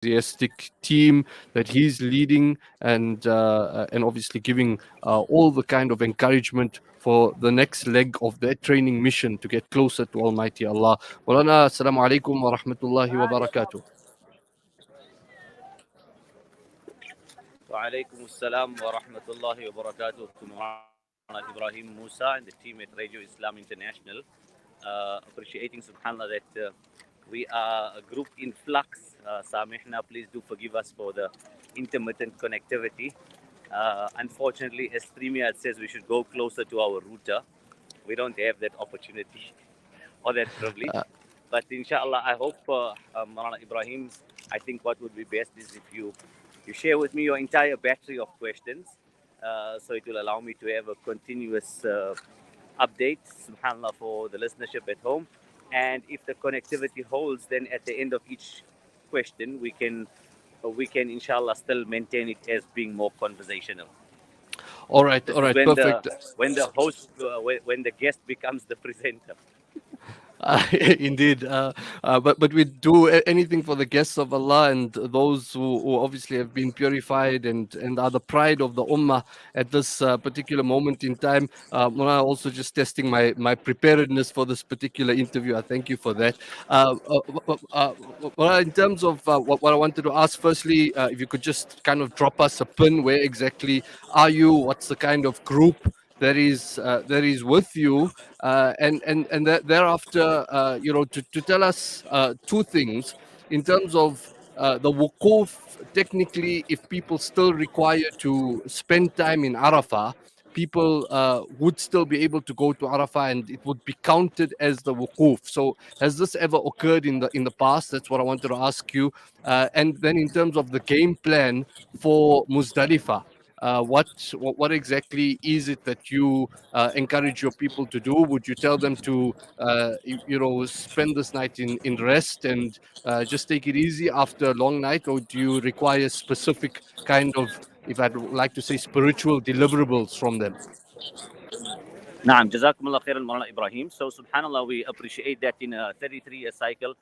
enthusiastic team that he's leading, and obviously giving all the kind of encouragement for the next leg of their training mission to get closer to Almighty Allah. Walana, assalamu alaikum wa rahmatullahi wa barakatuh. وعليكم السلام ورحمة الله وبركاته to Maulana Ibrahim Musa and the team at Radio Islam International. Appreciating subhanallah that we are a group in flux. Samihna, please do forgive us for the intermittent connectivity. Unfortunately, as StreamYard says, we should go closer to our router. We don't have that opportunity or that privilege. But inshallah, I hope Maulana Ibrahim, I think what would be best is if you share with me your entire battery of questions, so it will allow me to have a continuous update, subhanallah, for the listenership at home. And if the connectivity holds, then at the end of each question, we can inshallah still maintain it as being more conversational. All right, This all is right, perfect. when the host when the guest becomes the presenter. Indeed, but we do anything for the guests of Allah and those who obviously have been purified and are the pride of the ummah at this particular moment in time. Mona, also just testing my preparedness for this particular interview. I thank you for that. Mona, in terms of what I wanted to ask, firstly, if you could just kind of drop us a pin. Where exactly are you? What's the kind of group that is with you, and thereafter, to tell us two things in terms of the wukuf. Technically, if people still require to spend time in Arafah, people would still be able to go to Arafah, and it would be counted as the wukuf. So, has this ever occurred in the past? That's what I wanted to ask you. And then, in terms of the game plan for Muzdalifah, what exactly is it that you encourage your people to do? Would you tell them to spend this night in rest and just take it easy after a long night, or do you require specific kind of, if I'd like to say, spiritual deliverables from them? Naam, Jazakumullah khairan, Maulana Ibrahim. So, subhanAllah, we appreciate that in a 33-year cycle,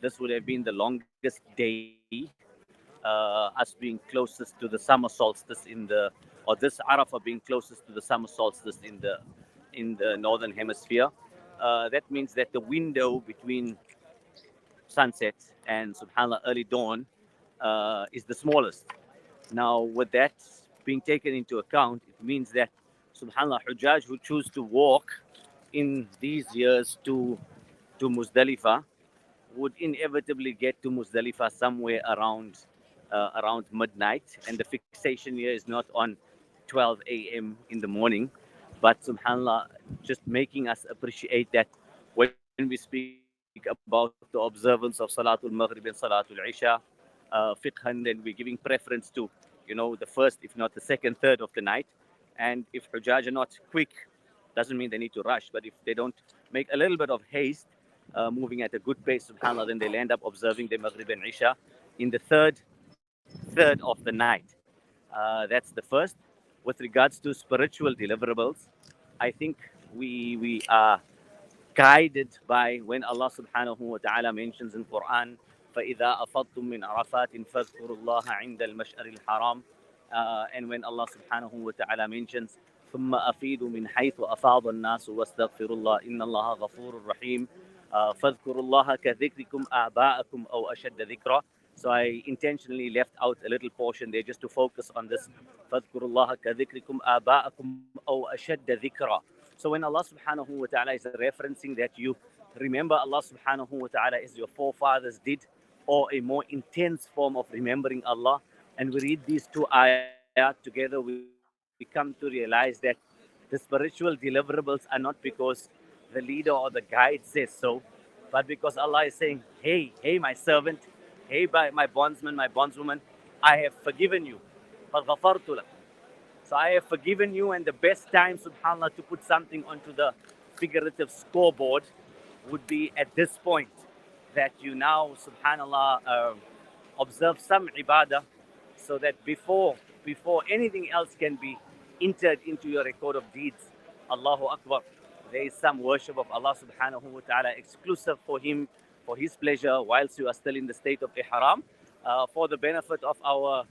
this would have been the longest day, us being closest to the summer solstice or this Arafah being closest to the summer solstice in the northern hemisphere. That means that the window between sunset and subhanallah early dawn is the smallest. Now, with that being taken into account, it means that subhanallah Hujjaj who choose to walk in these years to Muzdalifah would inevitably get to Muzdalifah somewhere around midnight, and the fixation here is not on 12 a.m. in the morning, but subhanallah, just making us appreciate that when we speak about the observance of Salatul Maghrib and Salatul Isha, fiqhan, then we're giving preference to, the first, if not the second, third of the night. And if Hujjaj are not quick, doesn't mean they need to rush, but if they don't make a little bit of haste, moving at a good pace, subhanAllah, then they'll end up observing the Maghrib and Isha in the third of the night. That's the first. With regards to spiritual deliverables, I think we are guided by when Allah subhanahu wa ta'ala mentions in Quran, فَإِذَا أَفَضْتُم مِّنْ عَرَفَاتٍ فَاذْكُرُوا اللَّهَ عِنْدَ الْمَشْعَرِ الْحَرَامِ, and when Allah subhanahu wa ta'ala mentions ثم أفيدوا من حيث أفاض الناس واستغفروا الله إن الله غفور رحيم فاذكروا الله كذكركم آباءكم أو أشد ذكرا. So I intentionally left out a little portion there just to focus on this فاذكروا الله كذكركم آباءكم أو أشد ذكرا. So when Allah subhanahu wa ta'ala is referencing that you remember Allah subhanahu wa ta'ala as your forefathers did, or a more intense form of remembering Allah, and we read these two ayat together, we come to realize that the spiritual deliverables are not because the leader or the guide says so, but because Allah is saying, hey my servant, hey my bondsman, my bondswoman, I have forgiven you. فَغَفَرْتُ لَكَ. So I have forgiven you, and the best time, subhanAllah, to put something onto the figurative scoreboard would be at this point, that you now, subhanAllah, observe some ibadah, so that before anything else can be entered into your record of deeds, Allahu Akbar, there is some worship of Allah subhanahu wa ta'ala exclusive for Him, for His pleasure, whilst you are still in the state of ihram. For the benefit of our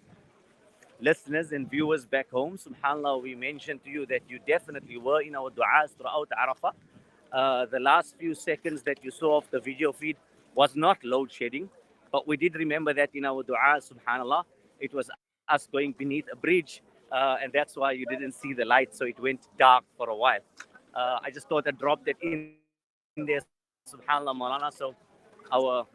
listeners and viewers back home, subhanAllah, we mentioned to you that you definitely were in our du'as throughout Arafah. The last few seconds that you saw of the video feed was not load shedding, but we did remember that in our du'as, subhanAllah, it was us going beneath a bridge, and that's why you didn't see the light, so it went dark for a while. I just thought I'd drop that in there, subhanAllah, Maulana. So our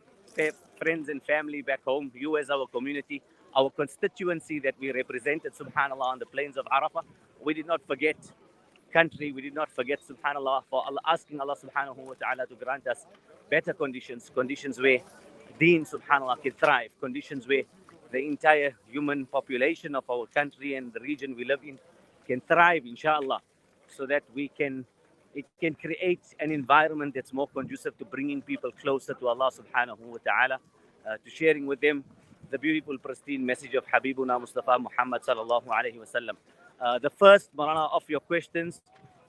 friends and family back home, you as our community, our constituency that we represented, subhanAllah, on the plains of Arafah, we did not forget country, we did not forget, subhanAllah, for Allah, asking Allah subhanahu wa ta'ala to grant us better conditions, conditions where deen, subhanAllah, can thrive, conditions where the entire human population of our country and the region we live in can thrive, inshallah, so that it can create an environment that's more conducive to bringing people closer to Allah subhanahu wa ta'ala, to sharing with them the beautiful, pristine message of Habibuna Mustafa Muhammad sallallahu alayhi wasallam. The first, Marana, of your questions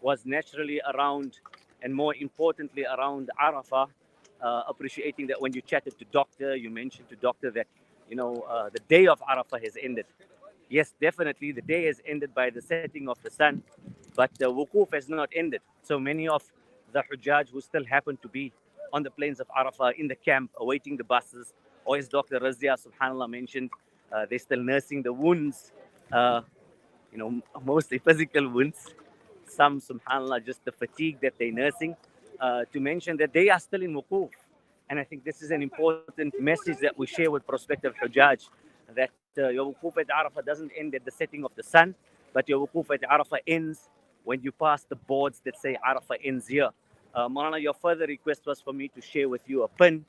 was naturally around, and more importantly, around Arafah. Appreciating that when you chatted to Doctor, you mentioned to Doctor that, the day of Arafah has ended. Yes, definitely, the day has ended by the setting of the sun, but the wukuf has not ended. So many of the Hujjaj who still happen to be on the plains of Arafah in the camp awaiting the buses, or as Dr. Razia subhanAllah mentioned, they're still nursing the wounds, mostly physical wounds. Some, subhanAllah, just the fatigue that they're nursing, to mention that they are still in wukuf. And I think this is an important message that we share with prospective Hujjaj, that your wukuf at Arafah doesn't end at the setting of the sun, but your wukuf at Arafah ends when you pass the boards that say Arafah ends here. Marana, your further request was for me to share with you a pin.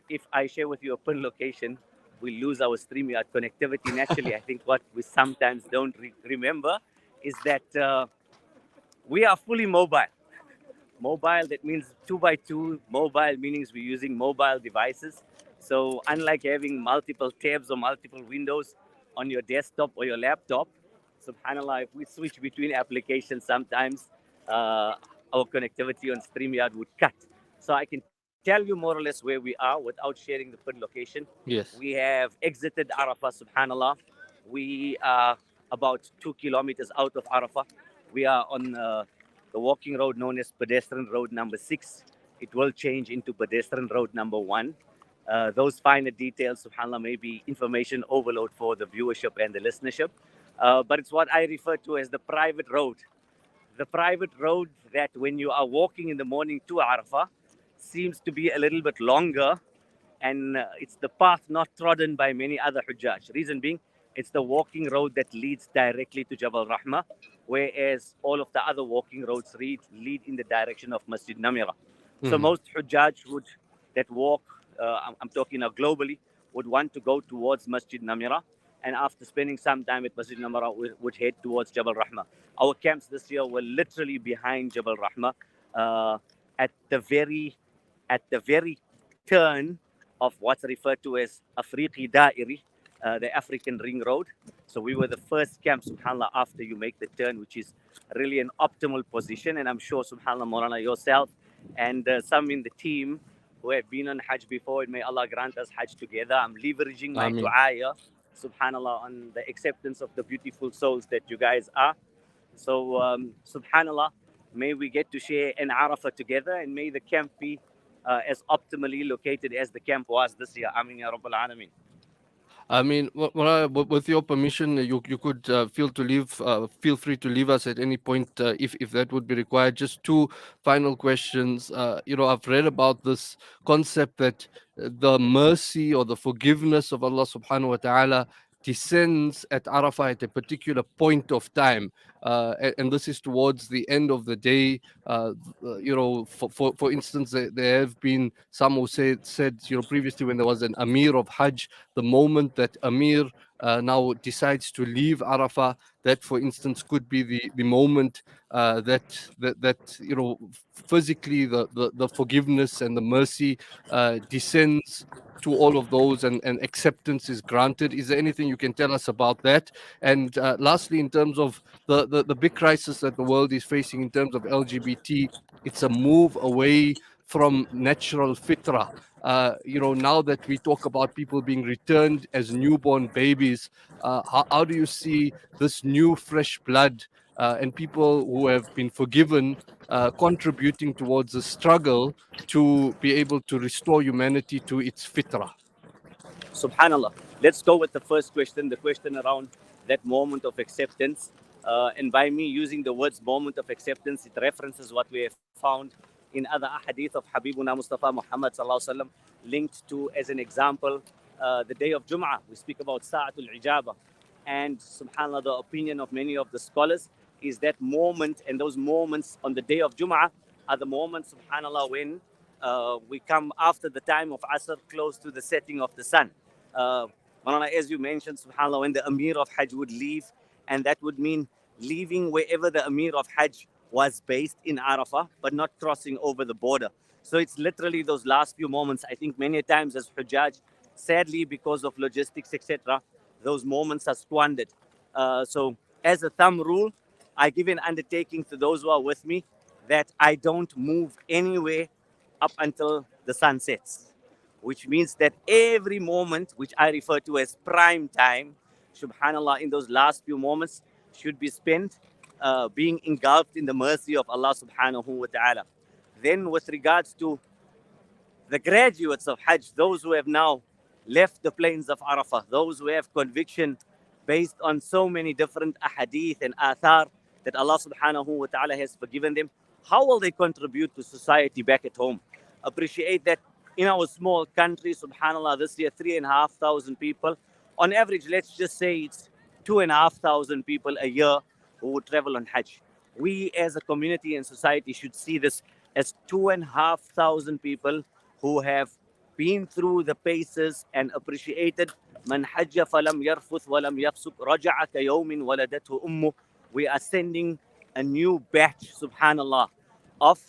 If I share with you a pin location, we lose our StreamYard connectivity. Naturally, I think what we sometimes don't remember is that we are fully mobile. Mobile, that means 2x2. Mobile meaning we're using mobile devices. So unlike having multiple tabs or multiple windows on your desktop or your laptop, subhanAllah, if we switch between applications, sometimes our connectivity on StreamYard would cut. So I can tell you more or less where we are without sharing the pin location. We Yes. have exited Arafah, subhanAllah. We are about 2 kilometers out of Arafah. We are on the walking road known as pedestrian road number 6. It will change into pedestrian road number 1. Those finer details, subhanAllah, may be information overload for the viewership and the listenership. But it's what I refer to as the private road. The private road that when you are walking in the morning to Arafah seems to be a little bit longer, and it's the path not trodden by many other Hujjaj. Reason being, it's the walking road that leads directly to Jabal Rahmah, whereas all of the other walking roads lead in the direction of Masjid Namira. So Mhm. most Hujjaj that walk, I'm talking now globally, would want to go towards Masjid Namira, and after spending some time at Masjid Namira, would head towards Jabal Rahmah. Our camps this year were literally behind Jabal Rahmah, uh, at the very turn of what's referred to as Afriqi Da'iri, the African Ring Road. So we were the first camp, subhanAllah, after you make the turn, which is really an optimal position. And I'm sure, subhanAllah, Maulana, yourself and some in the team who have been on Hajj before, and may Allah grant us Hajj together. I'm leveraging my Ameen. dua here, subhanAllah, on the acceptance of the beautiful souls that you guys are. So, subhanAllah, may we get to share an Arafah together, and may the camp be as optimally located as the camp was this year. Ameen Ya Rabbal Alameen. I mean, with your permission, you could feel free to leave us at any point if that would be required. Just two final questions. I've read about this concept that the mercy or the forgiveness of Allah Subhanahu wa Taala descends at Arafah at a particular point of time, and this is towards the end of the day. For instance, there have been some who said previously when there was an Amir of Hajj, the moment that Amir now decides to leave Arafah, that, for instance, could be the moment that physically the forgiveness and the mercy descends to all of those, and acceptance is granted. Is there anything you can tell us about that? And lastly, in terms of the big crisis that the world is facing in terms of LGBT, it's a move away from natural fitra. Now that we talk about people being returned as newborn babies, how do you see this new fresh blood and people who have been forgiven contributing towards the struggle to be able to restore humanity to its fitrah? Subhanallah. Let's go with the first question, the question around that moment of acceptance. And by me using the words moment of acceptance, it references what we have found in other ahadith of Habibuna Mustafa Muhammad sallallahu alaihi wasallam, linked to, as an example, the day of Jum'ah. We speak about Sa'atul Ijaba. And subhanAllah, the opinion of many of the scholars is that moment, and those moments on the day of Jum'ah are the moments, subhanAllah, when we come after the time of Asr, close to the setting of the sun. Uh, Malana, as you mentioned, subhanAllah, when the Amir of Hajj would leave, and that would mean leaving wherever the Amir of Hajj was based in Arafah, but not crossing over the border. So it's literally those last few moments. I think many times as Hujjaj, sadly, because of logistics, etc., those moments are squandered. So as a thumb rule, I give an undertaking to those who are with me that I don't move anywhere up until the sun sets, which means that every moment, which I refer to as prime time, subhanallah, in those last few moments, should be spent being engulfed in the mercy of Allah subhanahu wa ta'ala. Then, with regards to the graduates of Hajj, those who have now left the plains of Arafah, those who have conviction based on so many different ahadith and athar that Allah subhanahu wa ta'ala has forgiven them, how will they contribute to society back at home? Appreciate that in our small country, subhanallah, this year 3,500 people. On average, let's just say it's 2,500 people a year who would travel on Hajj. We as a community and society should see this as 2,500 people who have been through the paces and appreciated man hajja falam yarfuth walam yafsuk raja'a ka yawmin waladathu ummu. We are sending a new batch, subhanallah, of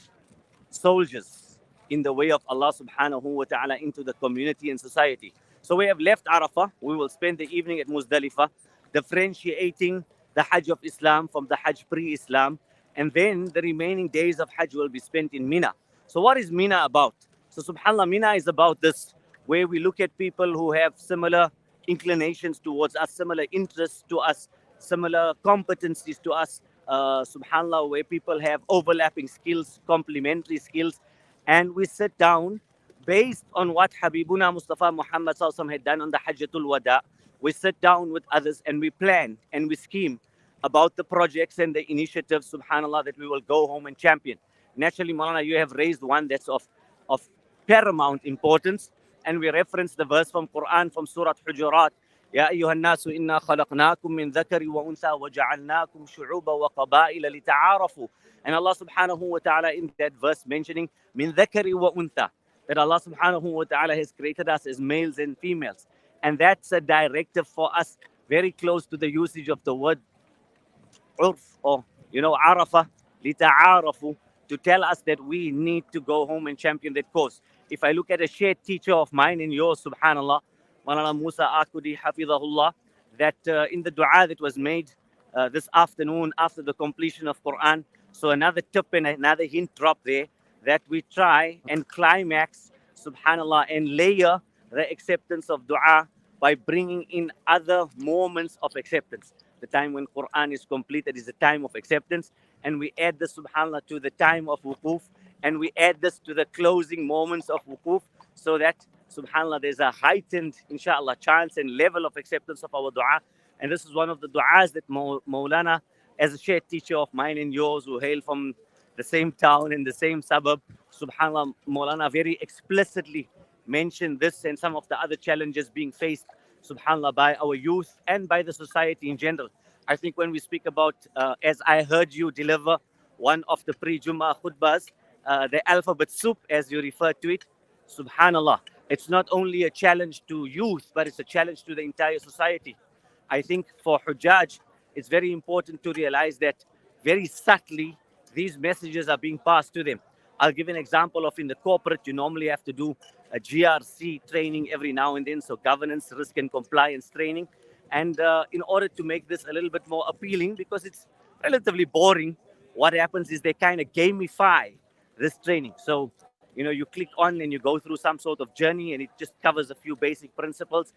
soldiers in the way of Allah subhanahu wa ta'ala into the community and society. So we have left Arafah. We will spend the evening at Muzdalifah, differentiating the Hajj of Islam from the Hajj pre-Islam. And then the remaining days of Hajj will be spent in Mina. So what is Mina about? So subhanAllah, Mina is about this, where we look at people who have similar inclinations towards us, similar interests to us, similar competencies to us, subhanAllah, where people have overlapping skills, complementary skills, and we sit down based on what Habibuna Mustafa Muhammad sallallahu alaihi wasallam had done on the Hajjatul Wada. We sit down with others and we plan and we scheme about the projects and the initiatives, subhanAllah, that we will go home and champion. Naturally, Malana, you have raised one that's of paramount importance, and we reference the verse from Quran from Surah Hujurat. يا أيها الناس إنا خلقناكم من ذكر وأنثى وجعلناكم شعوبا وقبائل لتعارفوا. And Allah subhanahu wa ta'ala in that verse mentioning من ذكر وأنثى, that Allah subhanahu wa ta'ala has created us as males and females. And that's a directive for us, very close to the usage of the word urf, or Arafah, lita'arafu, to tell us that we need to go home and champion that cause. If I look at a shared teacher of mine and yours, subhanallah, Malana Musa Akudi, hafidhahullah, that in the dua that was made this afternoon after the completion of Quran, so another tip and another hint drop there, that we try and climax, subhanallah, and layer the acceptance of dua by bringing in other moments of acceptance. The time when Quran is completed is the time of acceptance, and we add this, subhanallah, to the time of wukuf, and we add this to the closing moments of wukuf, so that, subhanallah, there's a heightened, inshallah, chance and level of acceptance of our dua. And this is one of the du'as that Maulana, as a shared teacher of mine and yours, who hail from the same town in the same suburb, subhanallah, Maulana very explicitly mentioned this and some of the other challenges being faced, subhanallah, by our youth and by the society in general. I think when we speak about, as I heard you deliver one of the pre-Jummah khutbahs, the alphabet soup, as you refer to it, subhanallah, it's not only a challenge to youth, but it's a challenge to the entire society. I think for Hujjaj, it's very important to realize that very subtly, these messages are being passed to them. I'll give an example of in the corporate, you normally have to do a GRC training every now and then, so governance, risk and compliance training. And in order to make this a little bit more appealing, because it's relatively boring, what happens is they kind of gamify this training. So you click on and you go through some sort of journey and it just covers a few basic principles.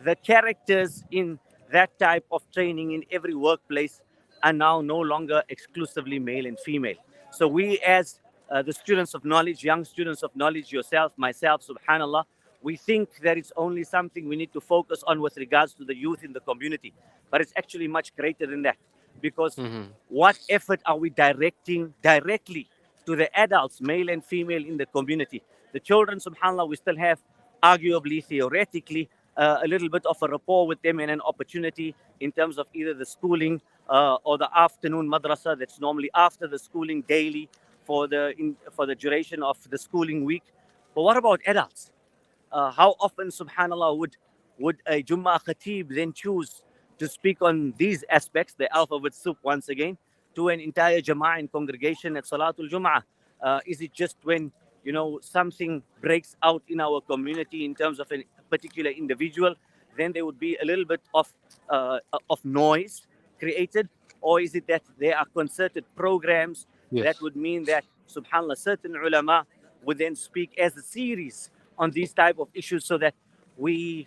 The characters in that type of training in every workplace are now no longer exclusively male and female. So we, as the students of knowledge, young students of knowledge, yourself, myself, subhanallah, we think that it's only something we need to focus on with regards to the youth in the community. But it's actually much greater than that, because Mhm. what effort are we directing directly to the adults, male and female, in the community? The children, subhanAllah, we still have, arguably, theoretically, a little bit of a rapport with them and an opportunity in terms of either the schooling or the afternoon madrasa that's normally after the schooling daily for the duration of the schooling week. But what about adults? How often, subhanallah, would a Jummah Khatib then choose to speak on these aspects, the alphabet soup once again, to an entire Jama'ah and congregation at Salatul Jum'ah? Is it just when, something breaks out in our community in terms of a particular individual, then there would be a little bit of noise created? Or is it that there are concerted programs that Yes. would mean that, subhanallah, certain ulama would then speak as a series on these type of issues, so that we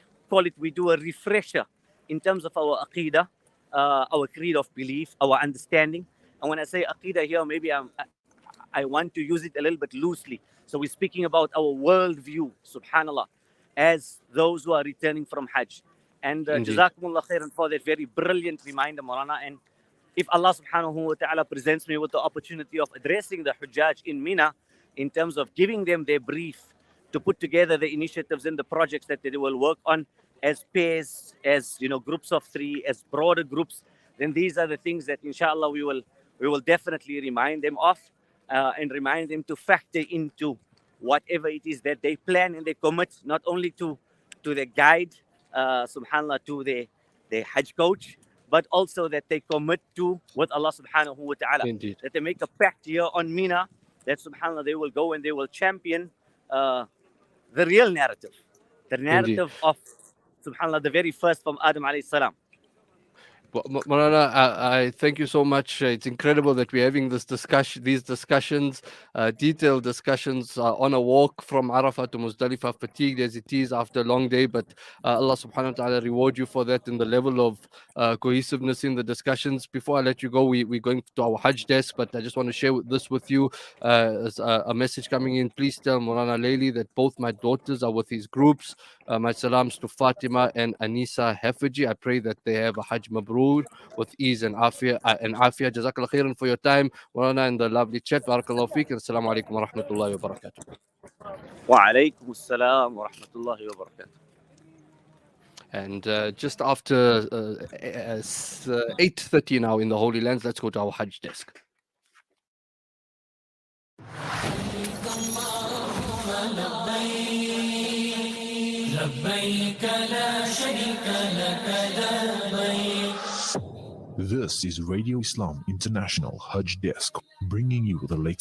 do a refresher in terms of our aqidah, our creed of belief, our understanding. And when I say aqidah here, maybe I want to use it a little bit loosely. So we're speaking about our worldview, subhanallah, as those who are returning from Hajj. And Indeed. Jazakumullah khairan for that very brilliant reminder, Marana. And if Allah subhanahu wa ta'ala presents me with the opportunity of addressing the Hujjaj in Mina, in terms of giving them their brief to put together the initiatives and the projects that they will work on as pairs, as groups of three, as broader groups, then these are the things that inshallah we will definitely remind them of, and remind them to factor into whatever it is that they plan and they commit, not only to their guide, subhanallah, to their Hajj coach, but also that they commit to with Allah subhanahu wa ta'ala, Indeed. that they make a pact here on Mina, that subhanallah they will go and they will champion uh, the real narrative, the Indeed. narrative of, subhanallah, the very first from Adam alayhi salam. Well, Marana, I thank you so much. It's incredible that we're having these discussions, detailed discussions on a walk from Arafah to Muzdalifah, fatigued as it is after a long day. But Allah subhanahu wa ta'ala reward you for that and the level of cohesiveness in the discussions. Before I let you go, we're going to our Hajj desk, but I just want to share this with you as a message coming in. Please tell Marana Layli that both my daughters are with his groups. My salams to Fatima and Anisa Hafaji. I pray that they have a Hajj Mabrur with ease and afia. Jazakallah khairan for your time, Marana, and the lovely chat. Barakallahu feek, and assalamu alaikum wa rahmatullahi wa barakatuh. Wa alaykum assalam wa rahmatullahi wa barakatuh. And just after 8:30 now in the Holy Lands, let's go to our Hajj desk. This is Radio Islam International Hajj Desk, bringing you the latest